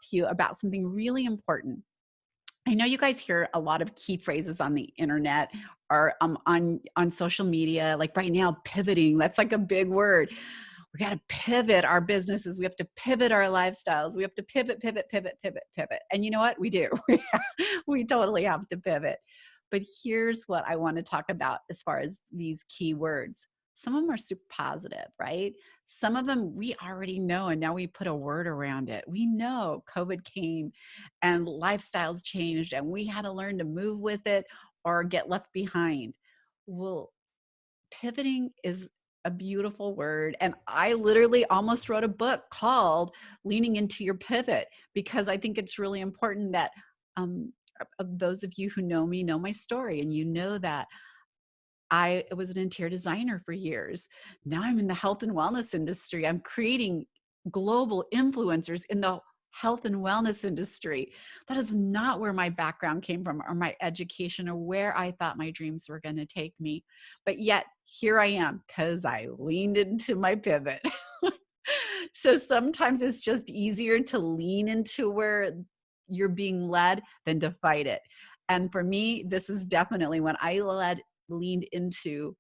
to you about something really important. I know you guys hear a lot of key phrases on the internet or on social media. Like right now, pivoting, that's like a big word. We got to pivot our businesses. We have to pivot our lifestyles. We have to pivot, pivot, pivot, pivot, pivot. And you know what? We do. We totally have to pivot. But here's what I want to talk about as far as these key words. Some of them are super positive, right? Some of them we already know, and now we put a word around it. We know COVID came and lifestyles changed, and we had to learn to move with it or get left behind. Well, pivoting is a beautiful word. And I literally almost wrote a book called Leaning into Your Pivot, because I think it's really important that those of you who know me know my story, and you know that I was an interior designer for years. Now I'm in the health and wellness industry. I'm creating global influencers in the health and wellness industry. That is not where my background came from or my education or where I thought my dreams were going to take me. But yet here I am because I leaned into my pivot. So sometimes it's just easier to lean into where you're being led than to fight it. And for me, this is definitely when I leaned into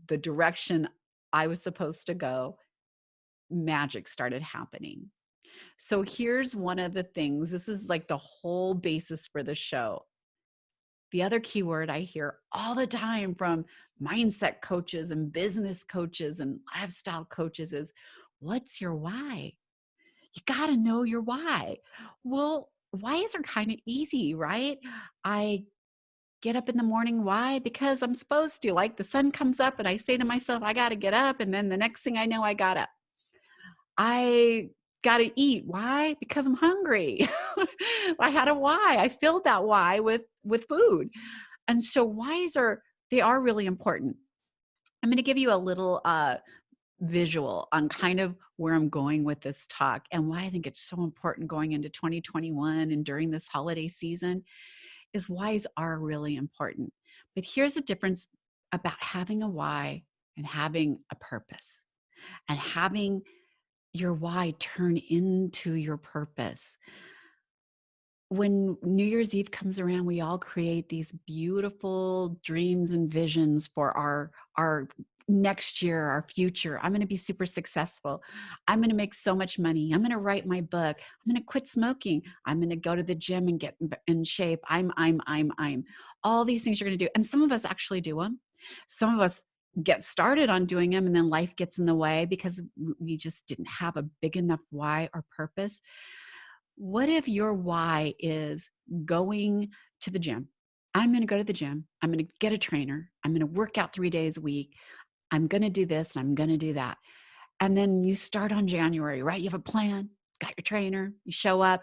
the direction I was supposed to go, magic started happening. So here's one of the things. This is like the whole basis for the show. The other keyword I hear all the time from mindset coaches and business coaches and lifestyle coaches is, what's your why? You got to know your why. Well, whys are kind of easy, right? I get up in the morning. Why? Because I'm supposed to. Like the sun comes up and I say to myself, I got to get up. And then the next thing I know, I got up. I got to eat. Why? Because I'm hungry. I had a why. I filled that why with food. And so whys they are really important. I'm going to give you a little visual on kind of where I'm going with this talk and why I think it's so important going into 2021 and during this holiday season is whys are really important. But here's the difference about having a why and having a purpose and having your why turn into your purpose. When New Year's Eve comes around, we all create these beautiful dreams and visions for our next year, our future. I'm going to be super successful. I'm going to make so much money. I'm going to write my book. I'm going to quit smoking. I'm going to go to the gym and get in shape. I'm. All these things you're going to do. And some of us actually do them. Some of us get started on doing them and then life gets in the way because we just didn't have a big enough why or purpose. What if your why is going to the gym? I'm going to go to the gym. I'm going to get a trainer. I'm going to work out 3 days a week. I'm going to do this and I'm going to do that. And then you start on January, right? You have a plan, got your trainer, you show up.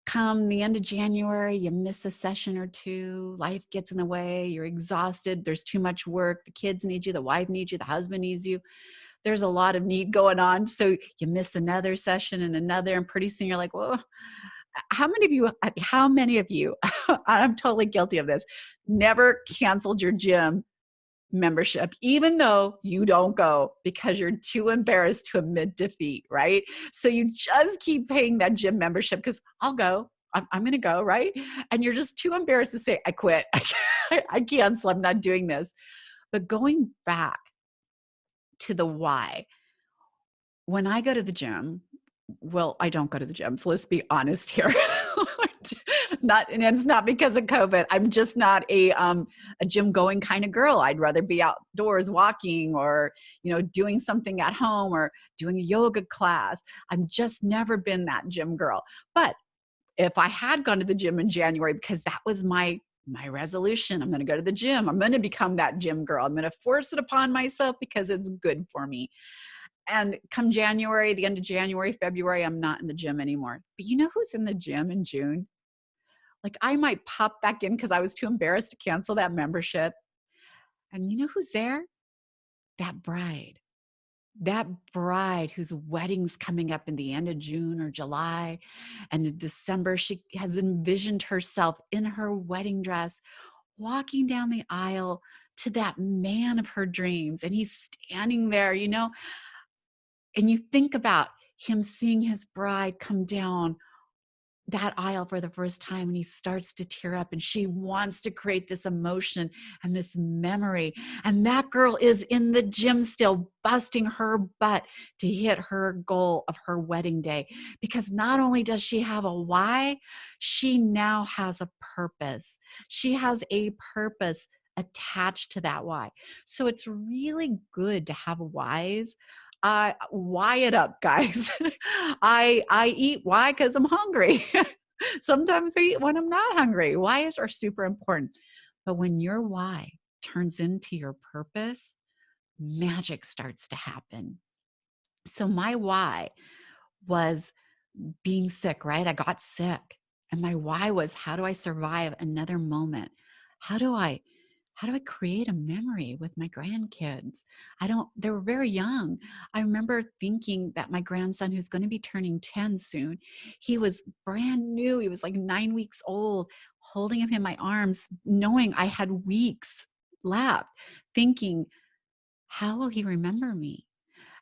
Come the end of January, you miss a session or two, life gets in the way, you're exhausted, there's too much work, the kids need you, the wife needs you, the husband needs you. There's a lot of need going on. So you miss another session and another, and pretty soon you're like, whoa, how many of you, I'm totally guilty of this, never canceled your gym membership, even though you don't go because you're too embarrassed to admit defeat, right? So you just keep paying that gym membership because I'll go. I'm going to go, right? And you're just too embarrassed to say, I quit. I cancel. I'm not doing this. But going back to the why, when I go to the gym, well, I don't go to the gym. So let's be honest here. And it's not because of COVID. I'm just not a gym going kind of girl. I'd rather be outdoors walking or, doing something at home or doing a yoga class. I've just never been that gym girl. But if I had gone to the gym in January, because that was my resolution, I'm going to go to the gym. I'm going to become that gym girl. I'm going to force it upon myself because it's good for me. And come January, the end of January, February, I'm not in the gym anymore. But you know who's in the gym in June? Like I might pop back in because I was too embarrassed to cancel that membership. And you know who's there? That bride. That bride whose wedding's coming up in the end of June or July. And in December, she has envisioned herself in her wedding dress, walking down the aisle to that man of her dreams. And he's standing there, and you think about him seeing his bride come down that aisle for the first time, and he starts to tear up, and she wants to create this emotion and this memory. And that girl is in the gym still, busting her butt to hit her goal of her wedding day. Because not only does she have a why, she now has a purpose. She has a purpose attached to that why. So it's really good to have whys. Why it up, guys. I eat why? Because I'm hungry. Sometimes I eat when I'm not hungry. Whys are super important. But when your why turns into your purpose, magic starts to happen. So my why was being sick, right? I got sick. And my why was, how do I survive another moment? How do I create a memory with my grandkids? They were very young. I remember thinking that my grandson, who's going to be turning 10 soon, he was brand new. He was like 9 weeks old, holding him in my arms, knowing I had weeks left, thinking, how will he remember me?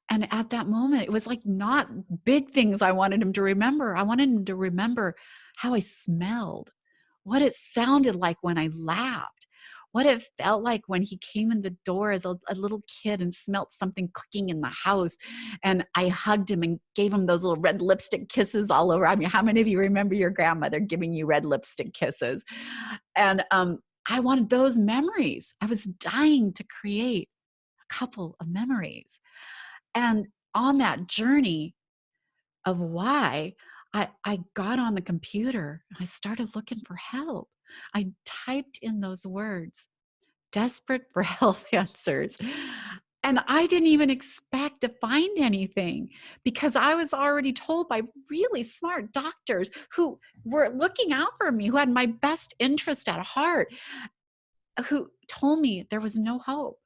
And at that moment, it was like not big things I wanted him to remember. I wanted him to remember how I smelled, what it sounded like when I laughed, what it felt like when he came in the door as a little kid and smelt something cooking in the house. And I hugged him and gave him those little red lipstick kisses all over. I mean, how many of you remember your grandmother giving you red lipstick kisses? And I wanted those memories. I was dying to create a couple of memories. And on that journey of why, I got on the computer and I started looking for help. I typed in those words, desperate for health answers. And I didn't even expect to find anything because I was already told by really smart doctors who were looking out for me, who had my best interest at heart, who told me there was no hope.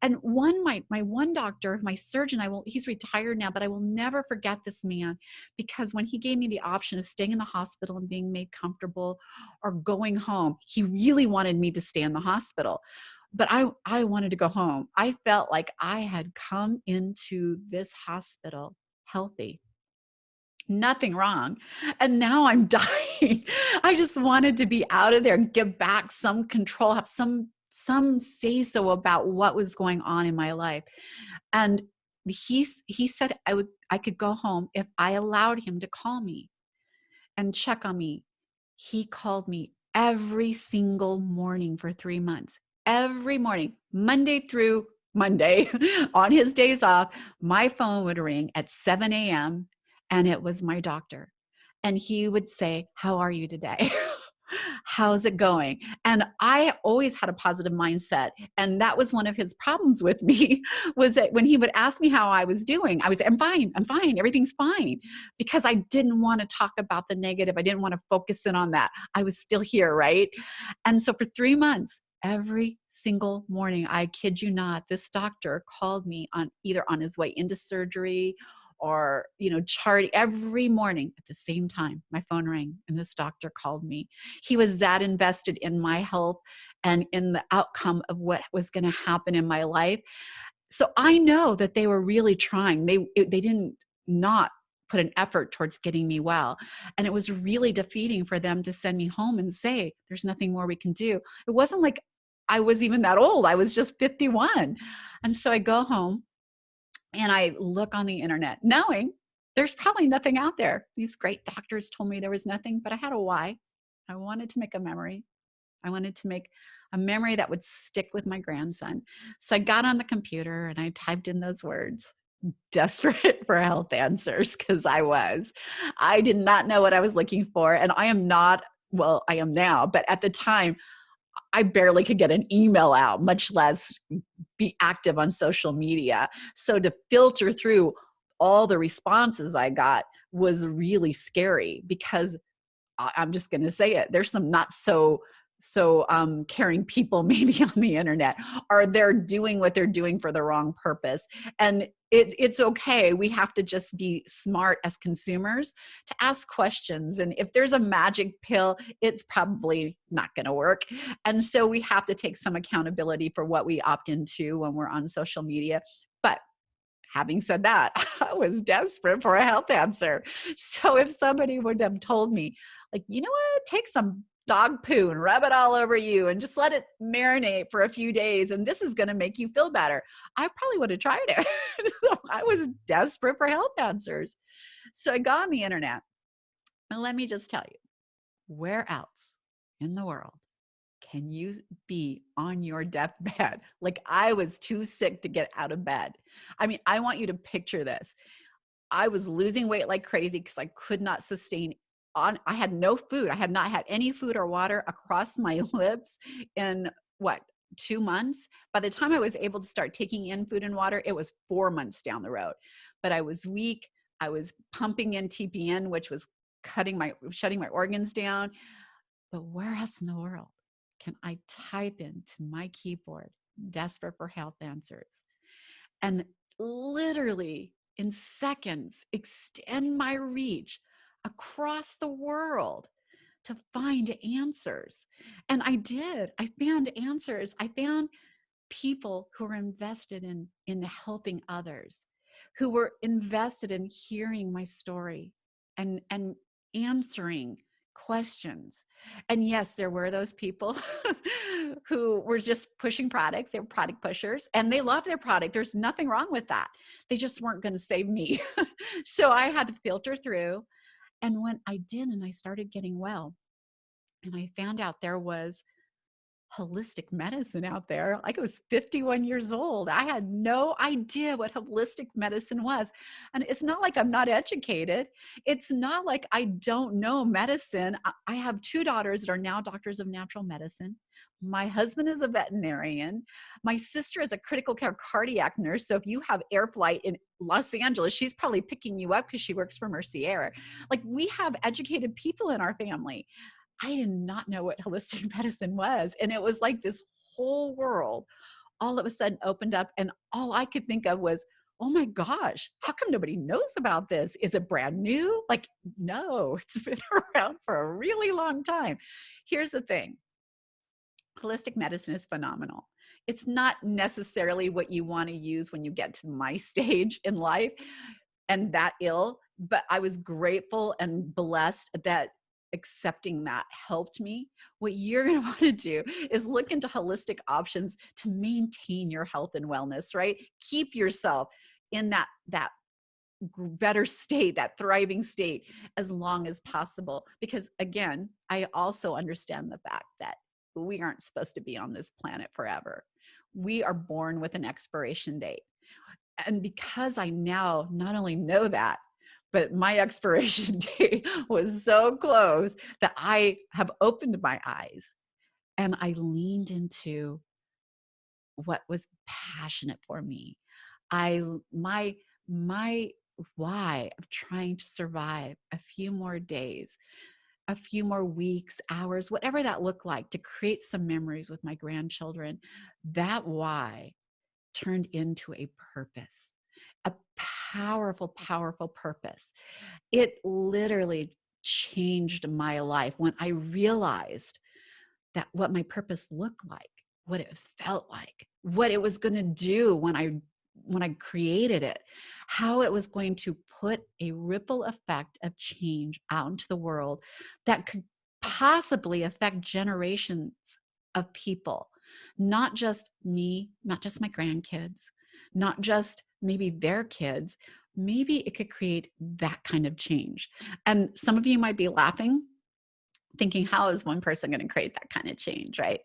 And my one doctor, my surgeon, he's retired now, but I will never forget this man, because when he gave me the option of staying in the hospital and being made comfortable or going home, he really wanted me to stay in the hospital. But I wanted to go home. I felt like I had come into this hospital healthy, nothing wrong. And now I'm dying. I just wanted to be out of there and give back some control, have some say so about what was going on in my life. And he said I could go home if I allowed him to call me and check on me. He called me every single morning for 3 months. Every morning, Monday through Monday, on his days off, my phone would ring at 7 a.m. and it was my doctor. And he would say, "How are you today?" "How's it going?" And I always had a positive mindset. And that was one of his problems with me, was that when he would ask me how I was doing, I would say, I'm fine, everything's fine. Because I didn't want to talk about the negative. I didn't want to focus in on that. I was still here, right? And so for 3 months, every single morning, I kid you not, this doctor called me either on his way into surgery or, charting every morning at the same time. My phone rang and this doctor called me. He was that invested in my health and in the outcome of what was going to happen in my life. So I know that they were really trying. They didn't not put an effort towards getting me well. And it was really defeating for them to send me home and say, there's nothing more we can do. It wasn't like I was even that old. I was just 51. And so I go home and I look on the internet knowing there's probably nothing out there. These great doctors told me there was nothing, but I had a why. I wanted to make a memory. I wanted to make a memory that would stick with my grandson. So I got on the computer and I typed in those words, desperate for health answers, because I did not know what I was looking for. And I am not, well, I am now, but at the time, I barely could get an email out, much less be active on social media. So to filter through all the responses I got was really scary, because I'm just going to say it. There's some not so caring people maybe on the internet, or they're doing what they're doing for the wrong purpose. And it's okay. We have to just be smart as consumers to ask questions. And if there's a magic pill, it's probably not going to work. And so we have to take some accountability for what we opt into when we're on social media. But having said that, I was desperate for a health answer. So if somebody would have told me, like, you know what, take some dog poo and rub it all over you and just let it marinate for a few days, and this is going to make you feel better, I probably would have tried it. So I was desperate for health answers. So I got on the internet, and let me just tell you, where else in the world can you be on your deathbed? Like, I was too sick to get out of bed. I mean, I want you to picture this. I was losing weight like crazy because I could not sustain I had no food. I had not had any food or water across my lips in what, 2 months? By the time I was able to start taking in food and water, it was 4 months down the road. But I was weak. I was pumping in TPN, which was shutting my organs down. But where else in the world can I type into my keyboard, desperate for health answers, and literally in seconds extend my reach across the world to find answers? And I did. I found answers. I found people who were invested in helping others, who were invested in hearing my story and answering questions. And yes, there were those people who were just pushing products. They were product pushers, and they love their product. There's nothing wrong with that. They just weren't going to save me. So I had to filter through. And when I did, and I started getting well, and I found out there was holistic medicine out there. Like, I was 51 years old. I had no idea what holistic medicine was. And it's not like I'm not educated. It's not like I don't know medicine. I have two daughters that are now doctors of natural medicine. My husband is a veterinarian. My sister is a critical care cardiac nurse. So if you have air flight in Los Angeles, she's probably picking you up because she works for Mercy Air. Like, we have educated people in our family. I did not know what holistic medicine was. And it was like this whole world all of a sudden opened up. And all I could think of was, oh my gosh, how come nobody knows about this? Is it brand new? Like, no, it's been around for a really long time. Here's the thing. Holistic medicine is phenomenal. It's not necessarily what you want to use when you get to my stage in life and that ill, but I was grateful and blessed that accepting that helped me. What you're going to want to do is look into holistic options to maintain your health and wellness, right? Keep yourself in that better state, that thriving state, as long as possible. Because again, I also understand the fact that we aren't supposed to be on this planet forever. We are born with an expiration date. And because I now not only know that, but my expiration date was so close that I have opened my eyes and I leaned into what was passionate for me. My why of trying to survive a few more days, a few more weeks, hours, whatever that looked like, to create some memories with my grandchildren. That why turned into a purpose, a powerful, powerful purpose. It literally changed my life when I realized that what my purpose looked like, what it felt like, what it was going to do when I created it, how it was going to put a ripple effect of change out into the world that could possibly affect generations of people, not just me, not just my grandkids, not just maybe their kids. Maybe it could create that kind of change. And some of you might be laughing, thinking, how is one person going to create that kind of change, right?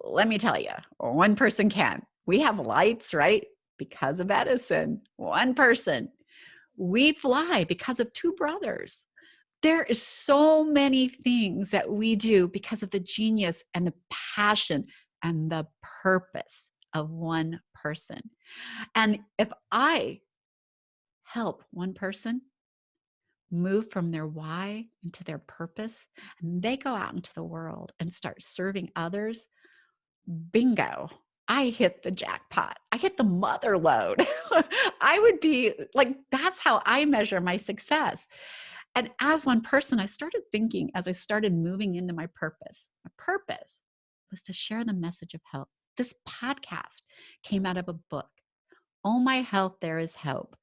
Let me tell you, one person can. We have lights, right? Because of Edison. One person. We fly because of two brothers. There is so many things that we do because of the genius and the passion and the purpose of one person. And if I help one person move from their why into their purpose, and they go out into the world and start serving others, bingo, I hit the jackpot. I hit the mother load. I would be like, that's how I measure my success. And as one person, I started thinking, as I started moving into my purpose was to share the message of hope. This podcast came out of a book Oh, my health, there is hope.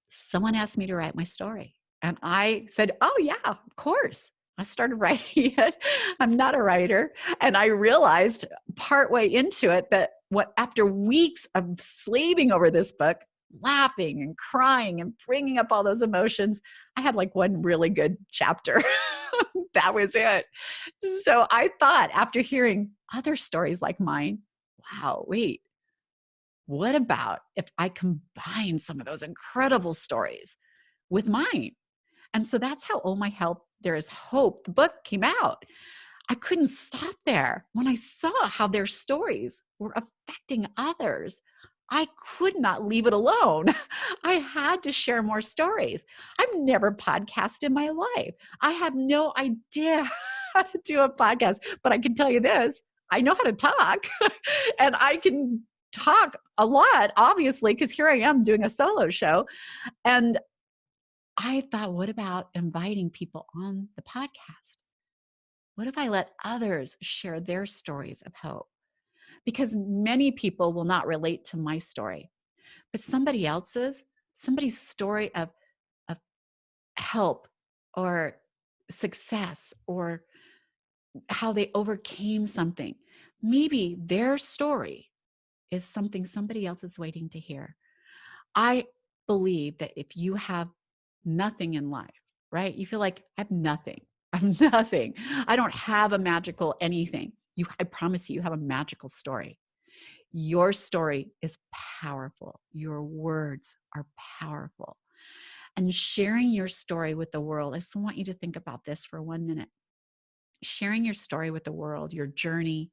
Someone asked me to write my story. And I said, oh, yeah, of course. I started writing it. I'm not a writer. And I realized partway into it that after weeks of slaving over this book, laughing and crying and bringing up all those emotions, I had like one really good chapter. That was it. So I thought after hearing other stories like mine, wow, wait, what about if I combine some of those incredible stories with mine? And so that's how Oh My Health, There Is Hope, the book came out. I couldn't stop there. When I saw how their stories were affecting others, I could not leave it alone. I had to share more stories. I've never podcasted in my life. I have no idea how to do a podcast, but I can tell you this, I know how to talk and I can talk a lot, obviously, because here I am doing a solo show. And I thought, what about inviting people on the podcast? What if I let others share their stories of hope? Because many people will not relate to my story, but somebody's story of help or success or how they overcame something. Maybe their story is something somebody else is waiting to hear. I believe that if you have nothing in life, right? You feel like I have nothing. I'm nothing. I don't have a magical anything. I promise you, you have a magical story. Your story is powerful. Your words are powerful. And sharing your story with the world, I just want you to think about this for 1 minute. Sharing your story with the world, your journey,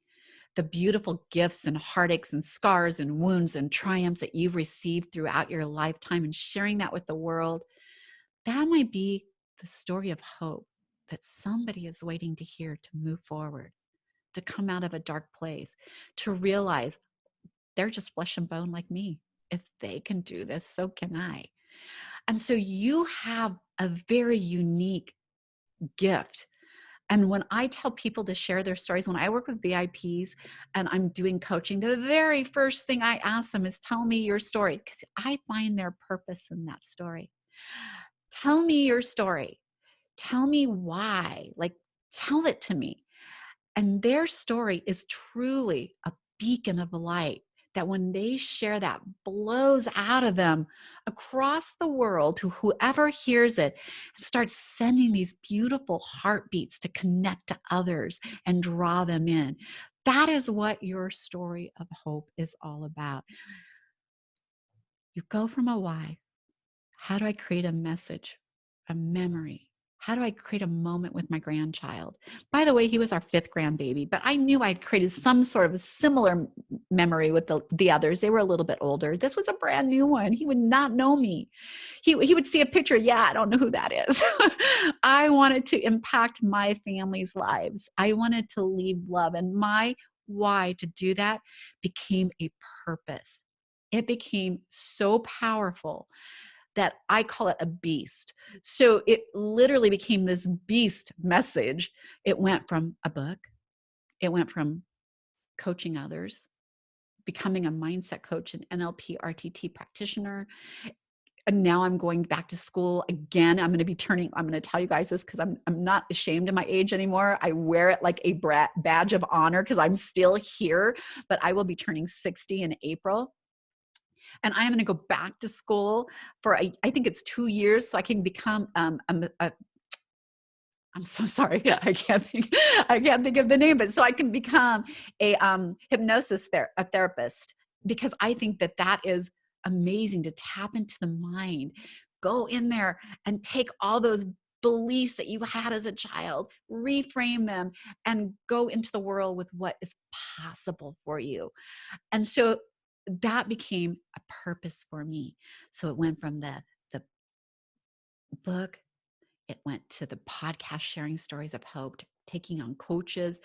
the beautiful gifts and heartaches and scars and wounds and triumphs that you've received throughout your lifetime and sharing that with the world, that might be the story of hope that somebody is waiting to hear to move forward, to come out of a dark place, to realize they're just flesh and bone like me. If they can do this, so can I. And so you have a very unique gift. And when I tell people to share their stories, when I work with VIPs and I'm doing coaching, the very first thing I ask them is tell me your story, because I find their purpose in that story. Tell me your story. Tell me why. Like, tell it to me. And their story is truly a beacon of light that when they share that blows out of them across the world to whoever hears it and starts sending these beautiful heartbeats to connect to others and draw them in. That is what your story of hope is all about. You go from a why. How do I create a message, a memory? How do I create a moment with my grandchild? By the way, he was our 5th grandbaby, but I knew I'd created some sort of a similar memory with the others. They were a little bit older. This was a brand new one. He would not know me. He would see a picture. Yeah, I don't know who that is. I wanted to impact my family's lives. I wanted to leave love. And my why to do that became a purpose. It became so powerful that I call it a beast. So it literally became this beast message. It went from a book, it went from coaching others, becoming a mindset coach, an NLP RTT practitioner. And now I'm going back to school again. I'm going to tell you guys this because I'm not ashamed of my age anymore. I wear it like a badge of honor because I'm still here, but I will be turning 60 in April. And I'm going to go back to school for, I think it's 2 years, so I can become I'm so sorry. I can't think of the name, but so I can become a a therapist, because I think that is amazing to tap into the mind, go in there and take all those beliefs that you had as a child, reframe them, and go into the world with what is possible for you. And so that became a purpose for me. So it went from the book, it went to the podcast sharing stories of hope, taking on coaches.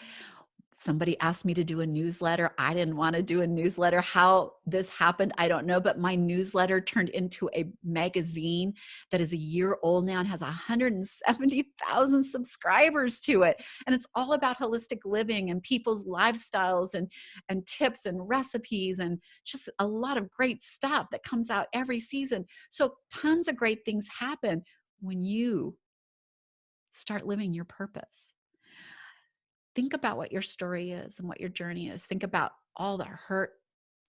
Somebody asked me to do a newsletter. I didn't want to do a newsletter. How this happened, I don't know, but my newsletter turned into a magazine that is a year old now and has 170,000 subscribers to it. And it's all about holistic living and people's lifestyles and tips and recipes and just a lot of great stuff that comes out every season. So tons of great things happen when you start living your purpose. Think about what your story is and what your journey is. Think about all the hurt.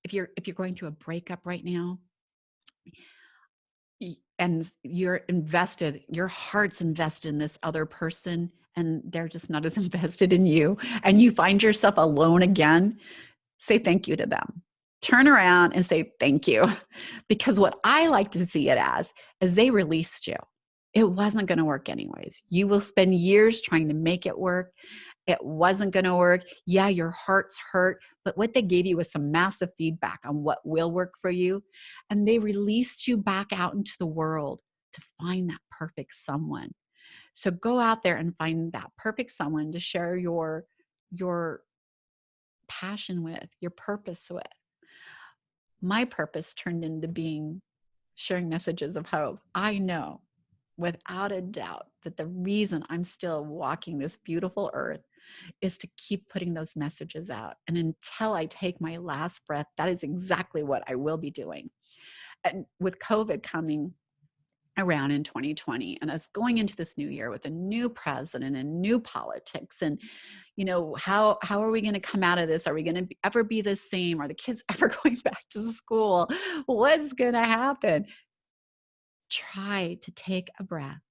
If you're going through a breakup right now and you're invested, your heart's invested in this other person and they're just not as invested in you, and you find yourself alone again, say thank you to them. Turn around and say thank you. Because what I like to see it as is they released you. It wasn't going to work anyways. You will spend years trying to make it work. It wasn't going to work. Yeah, your heart's hurt, but what they gave you was some massive feedback on what will work for you. And they released you back out into the world to find that perfect someone. So go out there and find that perfect someone to share your passion with, your purpose with. My purpose turned into being sharing messages of hope. I know without a doubt that the reason I'm still walking this beautiful earth is to keep putting those messages out. And until I take my last breath, that is exactly what I will be doing. And with COVID coming around in 2020 and us going into this new year with a new president and new politics, and how are we going to come out of this? Are we going to ever be the same? Are the kids ever going back to school? What's going to happen? Try to take a breath.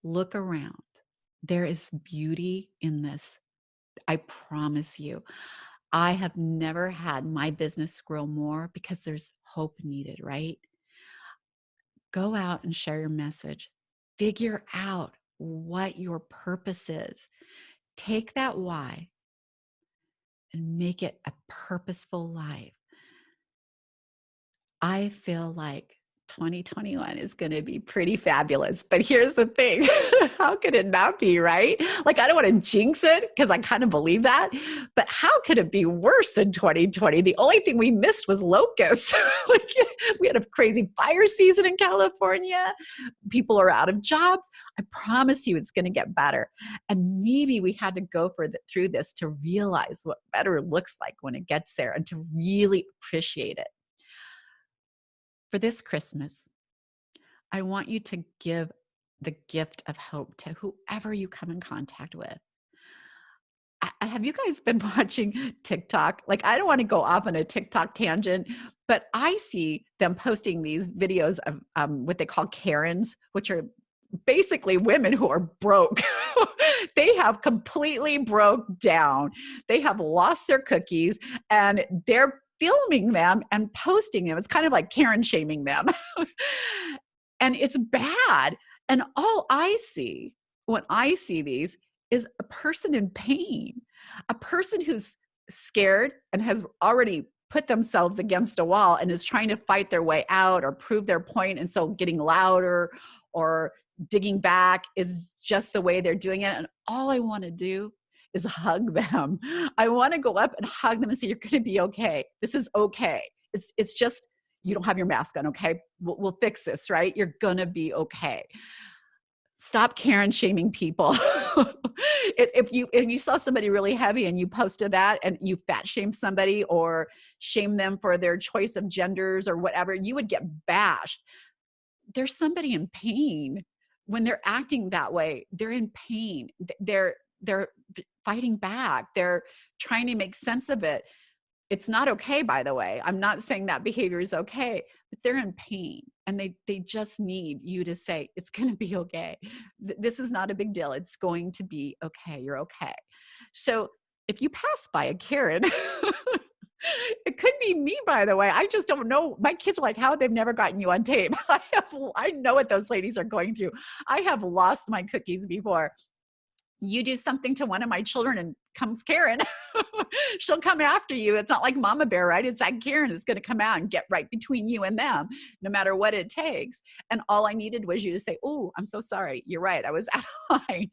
Look around. There is beauty in this. I promise you. I have never had my business grow more because there's hope needed, right? Go out and share your message. Figure out what your purpose is. Take that why and make it a purposeful life. I feel like 2021 is going to be pretty fabulous. But here's the thing. How could it not be, right? Like, I don't want to jinx it because I kind of believe that. But how could it be worse in 2020? The only thing we missed was locusts. Like, we had a crazy fire season in California. People are out of jobs. I promise you it's going to get better. And maybe we had to go through this to realize what better looks like when it gets there and to really appreciate it. For this Christmas, I want you to give the gift of hope to whoever you come in contact with. Have you guys been watching TikTok? Like, I don't want to go off on a TikTok tangent, but I see them posting these videos of what they call Karens, which are basically women who are broke. They have completely broke down. They have lost their cookies and they're filming them and posting them. It's kind of like Karen shaming them. And it's bad. And all I see when I see these is a person in pain, a person who's scared and has already put themselves against a wall and is trying to fight their way out or prove their point. And so getting louder or digging back is just the way they're doing it. And all I want to do is hug them. I want to go up and hug them and say, you're going to be okay. This is okay. It's just, you don't have your mask on. Okay. We'll fix this, right? You're going to be okay. Stop Karen shaming people. If you saw somebody really heavy and you posted that and you fat shame somebody or shame them for their choice of genders or whatever, you would get bashed. There's somebody in pain. When they're acting that way, they're in pain. They're fighting back. They're trying to make sense of it. It's not okay, by the way. I'm not saying that behavior is okay, but they're in pain and they just need you to say, it's going to be okay. This is not a big deal. It's going to be okay. You're okay. So if you pass by a Karen, it could be me, by the way. I just don't know. My kids are like, how they've never gotten you on tape. I know what those ladies are going through. I have lost my cookies before. You do something to one of my children and comes Karen. She'll come after you. It's not like Mama Bear, right? It's that Karen is going to come out and get right between you and them, no matter what it takes. And all I needed was you to say, oh, I'm so sorry. You're right. I was out of line.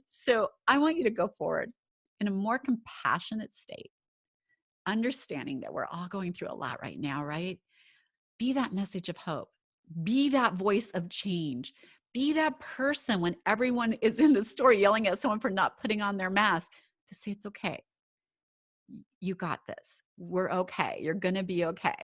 So I want you to go forward. in a more compassionate state, understanding that we're all going through a lot right now, right? Be that message of hope. Be that voice of change. Be that person when everyone is in the store yelling at someone for not putting on their mask to say, it's okay. You got this. We're okay. You're going to be okay.